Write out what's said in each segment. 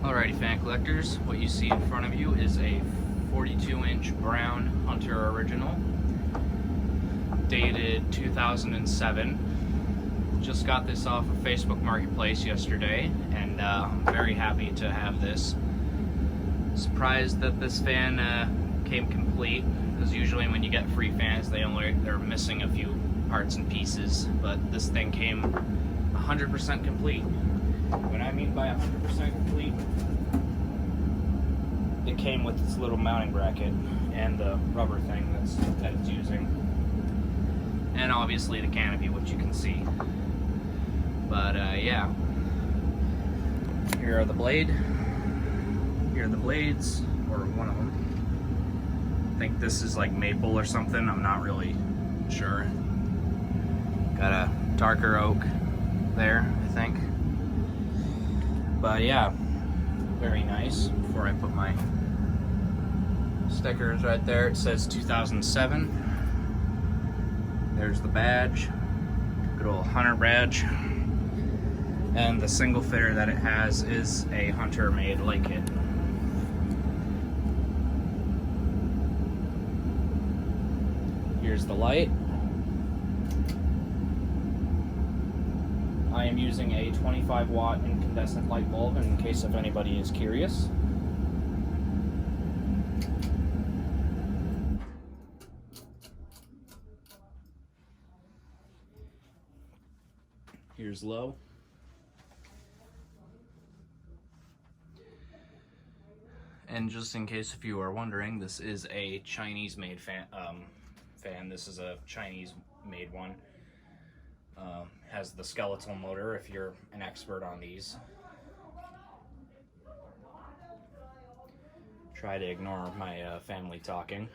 Alrighty, fan collectors, what you see in front of you is a 42-inch brown Hunter Original, dated 2007. Just got this off of Facebook Marketplace yesterday, and I'm very happy to have this. Surprised that this fan came complete, because usually when you get free fans, they're missing a few parts and pieces, but this thing came 100% complete. What I mean by 100% complete, it came with this little mounting bracket and the rubber thing that it's using, and obviously the canopy, which you can see. But yeah, here are the blades, or one of them. I think this is like maple or something, I'm not really sure. Got a darker oak there, I think. But yeah, very nice. Before I put my stickers right there, it says 2007. There's the badge, good old Hunter badge. And the single fitter that it has is a Hunter made light kit. Here's the light. I am using a 25 watt incandescent light bulb in case if anybody is curious. Here's low. And just in case if you are wondering, this is a Chinese made fan. This is a Chinese made one. Has the skeletal motor if you're an expert on these. Try to ignore my family talking.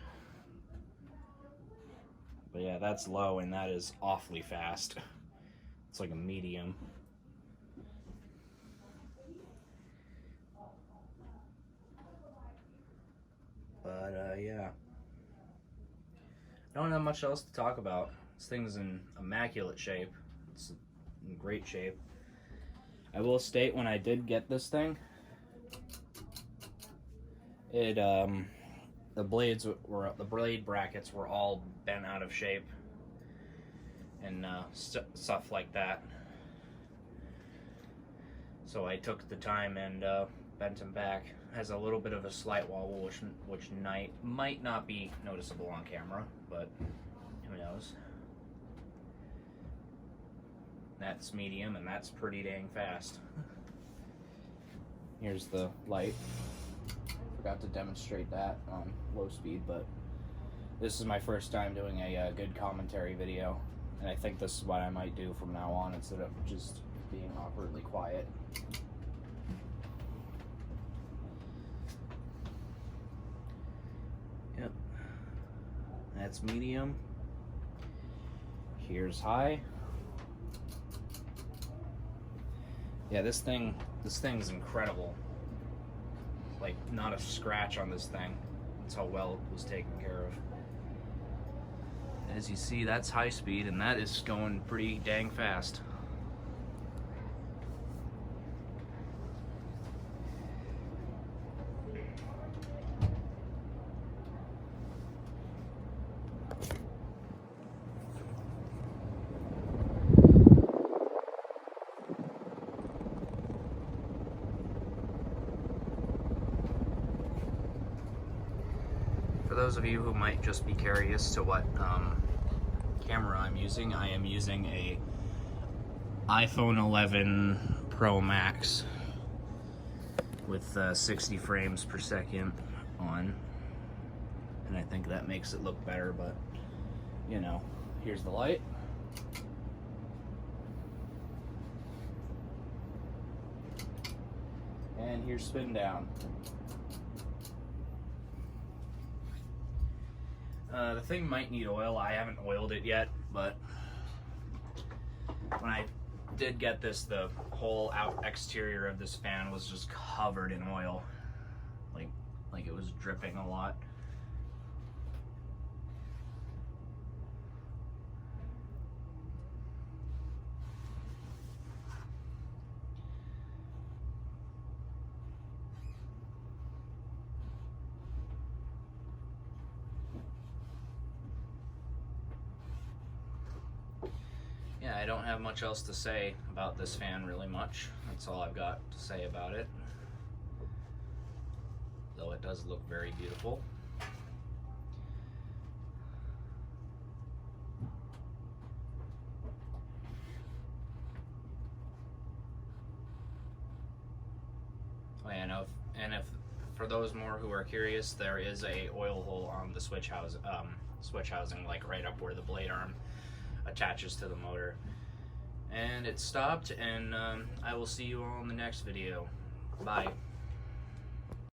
But yeah, that's low and that is awfully fast. It's like a medium. But yeah, I don't have much else to talk about. This thing's in immaculate shape. It's in great shape. I will state, when I did get this thing, the blade brackets were all bent out of shape and stuff like that. So I took the time and bent them back. Has a little bit of a slight wobble, which might not be noticeable on camera, but who knows. That's medium, and that's pretty dang fast. Here's the light. Forgot to demonstrate that on low speed, but this is my first time doing a good commentary video, and I think this is what I might do from now on instead of just being awkwardly quiet. Yep. That's medium. Here's high. Yeah, this thing's incredible. Like, not a scratch on this thing. That's how well it was taken care of. As you see, that's high speed, and that is going pretty dang fast. For those of you who might just be curious to what camera I'm using, I am using a iPhone 11 Pro Max with 60 frames per second on, and I think that makes it look better, but you know. Here's the light. And here's spin down. The thing might need oil. I haven't oiled it yet, but when I did get this, the whole exterior of this fan was just covered in oil. Like it was dripping a lot. don't have much else to say about this fan, really much. That's all I've got to say about it. Though it does look very beautiful. Oh yeah, and if for those more who are curious, there is a oil hole on the switch housing, like right up where the blade arm attaches to the motor. And it stopped, and I will see you all in the next video. Bye.